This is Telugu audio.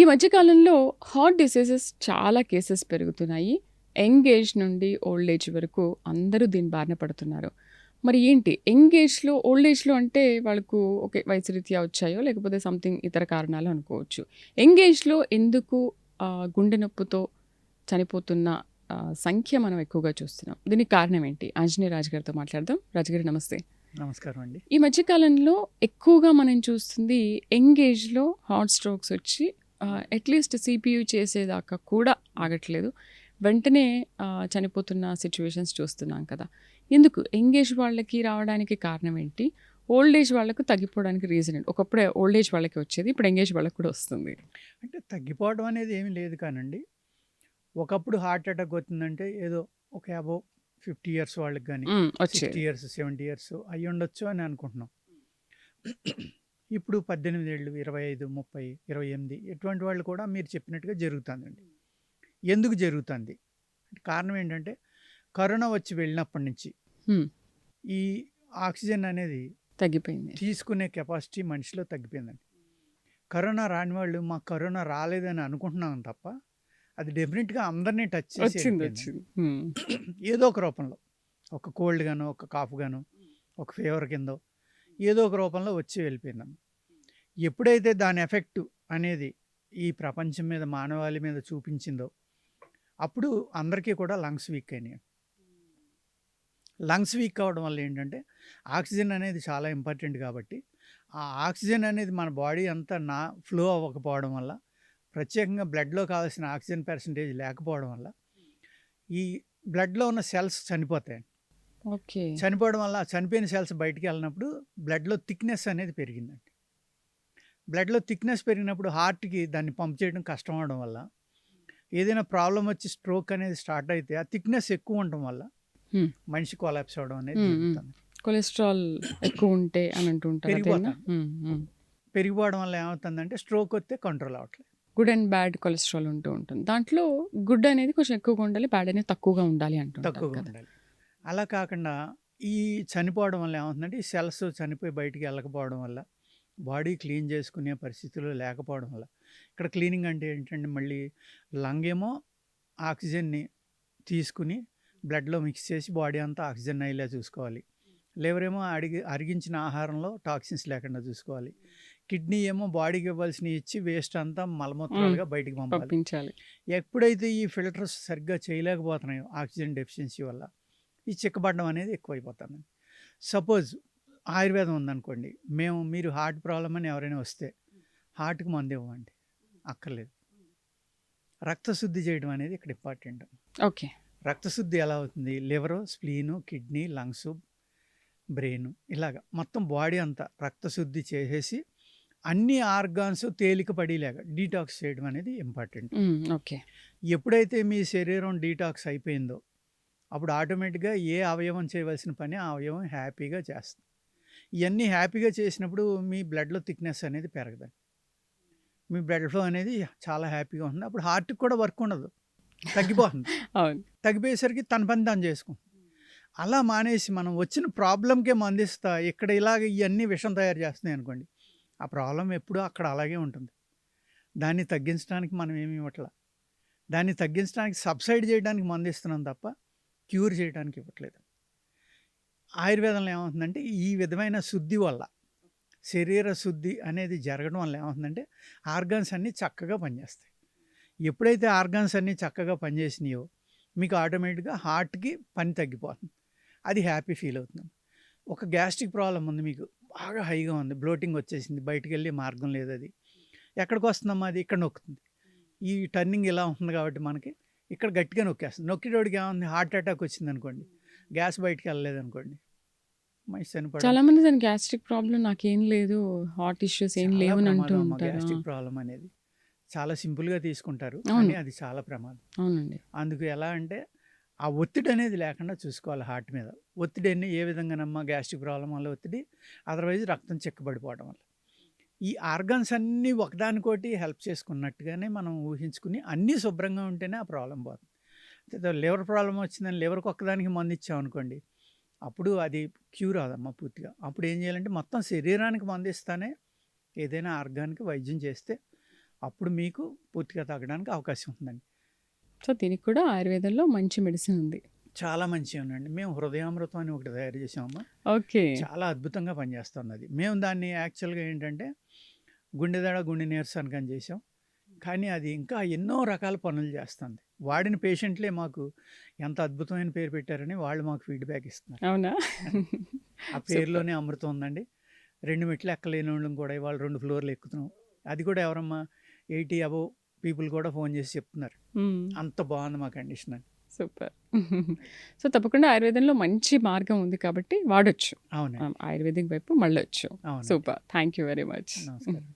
ఈ మధ్య కాలంలో హార్ట్ డిసీజెస్ చాలా కేసెస్ పెరుగుతున్నాయి. యంగ్ ఏజ్ నుండి ఓల్డ్ ఏజ్ వరకు అందరూ దీని బారిన పడుతున్నారు. మరి ఏంటి యంగ్ ఏజ్‌లో, ఓల్డ్ ఏజ్‌లో అంటే వాళ్ళకు ఓకే. వయసు రీత్యా వచ్చాయో లేకపోతే సంథింగ్ ఇతర కారణాలు అనుకోవచ్చు. యంగ్ ఏజ్‌లో ఎందుకు గుండె నొప్పితో చనిపోతున్న సంఖ్య మనం ఎక్కువగా చూస్తున్నాం. దీనికి కారణం ఏంటి? ఆంజనేయ రాజు గారితో మాట్లాడదాం. రాజుగారు నమస్తే. నమస్కారం అండి. ఈ మధ్య కాలంలో ఎక్కువగా మనం చూస్తుంది యంగ్ ఏజ్‌లో హార్ట్ స్ట్రోక్స్ వచ్చి అట్‌లీస్ట్ సీపీయూ చేసేదాకా కూడా ఆగట్లేదు. వెంటనే చనిపోతున్న సిట్యుయేషన్స్ చూస్తున్నాం కదా! ఎందుకు? యంగ్ ఏజ్ వాళ్ళకి రావడానికి కారణం ఏంటి? ఓల్డ్ ఏజ్ వాళ్ళకు తగ్గిపోవడానికి రీజన్ ఏంటి? ఒకప్పుడే ఓల్డ్ ఏజ్ వాళ్ళకి వచ్చేది. ఇప్పుడు యంగ్ ఏజ్ వాళ్ళకి కూడా వస్తుంది. అంటే తగ్గిపోవడం అనేది ఏమీ లేదు కానండి. ఒకప్పుడు హార్ట్ అటాక్ వచ్చిందంటే ఏదో ఒక అబోవ్ 50 ఇయర్స్ వాళ్ళకి గానీ, 60 వచ్చేది. ఇయర్స్, 70 ఇయర్స్ అయ్యుండొచ్చు అని అనుకుంటున్నాం. ఇప్పుడు 18 ఏళ్ళు, 25, 30, 28 ఇటువంటి వాళ్ళు కూడా మీరు చెప్పినట్టుగా జరుగుతుందండి. ఎందుకు జరుగుతుంది? కారణం ఏంటంటే కరోనా వచ్చి వెళ్ళినప్పటి నుంచి హ్మ్. ఈ ఆక్సిజన్ అనేది తగ్గిపోయింది. తీసుకునే కెపాసిటీ మనిషిలో తగ్గిపోయిందండి. కరోనా రాని వాళ్ళు మాకు కరోనా రాలేదని అనుకుంటున్నాం తప్ప అది డెఫినెట్‌గా అందరిని టచ్ చేసి వచ్చింది. వెళ్ళిపోయిందండి. వచ్చింది. ఏదో ఒక రూపంలో ఒక కోల్డ్ గానో, ఒక కాఫ్ గానో, ఒక ఫీవర్ కిందో ఏదో ఒక రూపంలో వచ్చి వెళ్ళిపోయిందమ్మ. ఎప్పుడైతే దాని ఎఫెక్ట్ అనేది ఈ ప్రపంచం మీద మానవాళి మీద చూపించిందో అప్పుడు అందరికీ కూడా లంగ్స్ వీక్ అయినాయి. లంగ్స్ వీక్ అవ్వడం వల్ల ఏంటంటే ఆక్సిజన్ అనేది చాలా ఇంపార్టెంట్ కాబట్టి ఆ ఆక్సిజన్ అనేది మన బాడీ అంతా ఫ్లో అవ్వకపోవడం వల్ల, ప్రత్యేకంగా బ్లడ్లో కావాల్సిన ఆక్సిజన్ పర్సంటేజ్ లేకపోవడం వల్ల ఈ బ్లడ్లో ఉన్న సెల్స్ చనిపోతాయి. ఓకే. చనిపోవడం వల్ల చనిపోయిన సెల్స్ బయటికి వెళ్ళినప్పుడు బ్లడ్లో థిక్నెస్ అనేది పెరిగిందండి. బ్లడ్లో థిక్నెస్ పెరిగినప్పుడు హార్ట్కి దాన్ని పంప్ చేయడం కష్టం అవడం వల్ల, ఏదైనా ప్రాబ్లం వచ్చి స్ట్రోక్ అనేది స్టార్ట్ అయితే ఆ థిక్నెస్ ఎక్కువ ఉండడం వల్ల హ్మ్. మనిషి కొలాప్స్ అవ్వడం అనేది హ్మ్. జరుగుతుంది. కొలెస్ట్రాల్ ఎక్కువ ఉంటే అని అంటుంటారు. అదేనా? పెరిగిపోతుంది. పెరిగిపోవడం వల్ల ఏమవుతుందంటే స్ట్రోక్ వస్తే కంట్రోల్ అవ్వట్లేదు. గుడ్ అండ్ బ్యాడ్ కొలెస్ట్రాల్ ఉంటూ ఉంటుంది. దాంట్లో గుడ్ అనేది కొంచెం ఎక్కువగా ఉండాలి. బ్యాడ్ అనేది తక్కువగా ఉండాలి అంటుంటారు తక్కువగా కదా! ఉండాలి. అలా కాకుండా ఈ చనిపోవడం వల్ల ఏమవుతుందంటే ఈ సెల్స్ చనిపోయి బయటికి వెళ్ళకపోవడం వల్ల, బాడీ క్లీన్ చేసుకునే పరిస్థితుల్లో లేకపోవడం వల్ల, ఇక్కడ క్లీనింగ్ అంటే ఏంటంటే మళ్ళీ లంగ్ ఏమో ఆక్సిజన్ని తీసుకుని బ్లడ్లో మిక్స్ చేసి బాడీ అంతా ఆక్సిజన్ అయ్యేలా చూసుకోవాలి. లివర్ ఏమో అరిగించిన ఆహారంలో టాక్సిన్స్ లేకుండా చూసుకోవాలి. కిడ్నీ ఏమో బాడీకి ఇవ్వాల్సినవి ఇచ్చి వేస్ట్ అంతా మలమూత్రాలుగా బయటికి పంపాలి. పంపించాలి. ఎప్పుడైతే ఈ ఫిల్టర్స్ సరిగ్గా చేయలేకపోతున్నాయో ఆక్సిజన్ డెఫిషియన్సీ వల్ల ఈ చిక్కబడడం అనేది ఎక్కువైపోతుంది. సపోజ్ ఆయుర్వేదం ఉందనుకోండి, మీరు హార్ట్ ప్రాబ్లం అని ఎవరైనా వస్తే హార్ట్కి మందు ఇవ్వండి, అక్కర్లేదు. రక్తశుద్ధి చేయడం అనేది ఇక్కడ ఇంపార్టెంట్. ఓకే. రక్తశుద్ధి ఎలా అవుతుంది? Liver, spleen, kidney, lungs, brain ఇలాగ మొత్తం బాడీ అంతా రక్తశుద్ధి చేసేసి అన్ని ఆర్గాన్స్ తేలిక పడేలాగా డీటాక్స్ చేయడం అనేది ఇంపార్టెంట్. ఓకే. ఎప్పుడైతే మీ శరీరం డీటాక్స్ అయిపోయిందో అప్పుడు ఆటోమేటిక్గా ఏ అవయవం చేయవలసిన పని ఆ అవయవం హ్యాపీగా చేస్తుంది. ఇవన్నీ హ్యాపీగా చేసినప్పుడు మీ బ్లడ్లో థిక్నెస్ అనేది పెరగదండి. మీ బ్లడ్ ఫ్లో అనేది చాలా హ్యాపీగా ఉంటుంది. అప్పుడు హార్ట్కి కూడా వర్క్ ఉండదు, తగ్గిపోతుంది. అవును. తగ్గిపోయేసరికి తన పని తాను చేసుకుంటుంది. అలా మానేసి మనం వచ్చిన ప్రాబ్లంకే మందిస్తా ఇక్కడ ఇలాగ ఇవన్నీ విషం తయారు చేస్తున్నాయి అనుకోండి, ఆ ప్రాబ్లం ఎప్పుడూ అక్కడ అలాగే ఉంటుంది. దాన్ని తగ్గించడానికి మనం ఏమి ఇవ్వట్లా. దాన్ని తగ్గించడానికి సబ్సైడ్ చేయడానికి మందిస్తున్నాం తప్ప క్యూర్ చేయడానికి ఇవ్వట్లేదు. ఆయుర్వేదంలో ఏమవుతుందంటే ఈ విధమైన శుద్ధి వల్ల, శరీర శుద్ధి అనేది జరగడం వల్ల ఏమవుతుందంటే ఆర్గాన్స్ అన్నీ చక్కగా పనిచేస్తాయి. ఎప్పుడైతే ఆర్గాన్స్ అన్నీ చక్కగా పనిచేసినాయో మీకు ఆటోమేటిక్గా హార్ట్కి పని తగ్గిపోతుంది. అది హ్యాపీ ఫీల్ అవుతుంది. ఒక గ్యాస్ట్రిక్ ప్రాబ్లం ఉంది, మీకు బాగా హైగా ఉంది, బ్లోటింగ్ వచ్చేసింది, బయటికి వెళ్ళే మార్గం లేదు. అది ఎక్కడికి వస్తుందమ్మా? అది ఇక్కడ నొక్కుతుంది. ఈ టర్నింగ్ ఇలా ఉంటుంది కాబట్టి మనకి ఇక్కడ గట్టిగా నొక్కేస్తుంది. నొక్కేటోడికి ఏముంది? హార్ట్ అటాక్ వచ్చింది అనుకోండి, గ్యాస్ బయటికి వెళ్ళలేదు అనుకోండి, మనిషి చనిపోవడం. చాలా మంది దాని గ్యాస్ట్రిక్ ప్రాబ్లం నాకేం లేదు, హార్ట్ ఇష్యూస్ ఏం లేవు అని అంటూ ఉంటారు. గ్యాస్ట్రిక్ ప్రాబ్లం అనేది చాలా సింపుల్గా తీసుకుంటారు, అవును. కానీ అది చాలా ప్రమాదం. అవునండి. అందుకు ఎలా అంటే ఆ ఒత్తిడి అనేది లేకుండా చూసుకోవాలి హార్ట్ మీద. ఒత్తిడి ఏ విధంగానమ్మా? గ్యాస్ట్రిక్ ప్రాబ్లం వల్ల ఒత్తిడి, అదర్వైజ్ రక్తం చిక్కబడిపోవడం వల్ల. ఈ ఆర్గాన్స్ అన్నీ ఒకదానికోటి హెల్ప్ చేసుకున్నట్టుగానే మనం ఊహించుకుని అన్నీ శుభ్రంగా ఉంటేనే ఆ ప్రాబ్లం పోతుంది. లివర్ ప్రాబ్లం వచ్చిందని లివర్కి ఒక్కదానికి మందు ఇచ్చామనుకోండి, అప్పుడు అది క్యూర్ అవదమ్మా పూర్తిగా. అప్పుడు ఏం చేయాలంటే మొత్తం శరీరానికి మందు ఇస్తానే ఏదైనా ఆర్గాన్కి వైద్యం చేస్తే అప్పుడు మీకు పూర్తిగా తగ్గడానికి అవకాశం ఉందండి. సో దీనికి కూడా ఆయుర్వేదంలో మంచి మెడిసిన్ ఉంది. చాలా మంచిగా ఉందండి. మేము హృదయామృతం అని ఒకటి తయారు చేసామమ్మా. ఓకే. చాలా అద్భుతంగా పనిచేస్తుంది అది. మేము దాన్ని యాక్చువల్‌గా ఏంటంటే గుండె దడ, గుండె నీరసానికని చేసాం. కానీ అది ఇంకా ఎన్నో రకాల పనులు చేస్తుంది. వాడిన పేషెంట్లే మాకు ఎంత అద్భుతమైన పేరు పెట్టారని వాళ్ళు మాకు ఫీడ్‌బ్యాక్ ఇస్తున్నారు. అవునా? ఆ పేరులోనే అమృతం ఉందండి. 2 మెట్లు ఎక్కలేనోళ్ళం కూడా ఇవాళ 2 ఫ్లోర్‌లు ఎక్కుతున్నాం. అది కూడా ఎవరమ్మా 80 అబోవ్ పీపుల్ కూడా ఫోన్ చేసి చెప్తున్నారు. హ్మ్. అంత బాగుంది మా కండిషన్ అని. సూపర్. సో తప్పకుండా ఆయుర్వేదంలో మంచి మార్గం ఉంది కాబట్టి వాడొచ్చు. అవునండి. ఆయుర్వేదిక్ వైపు మళ్ళొచ్చు. అవునండి. Super. Thank you very much. నమస్కారం.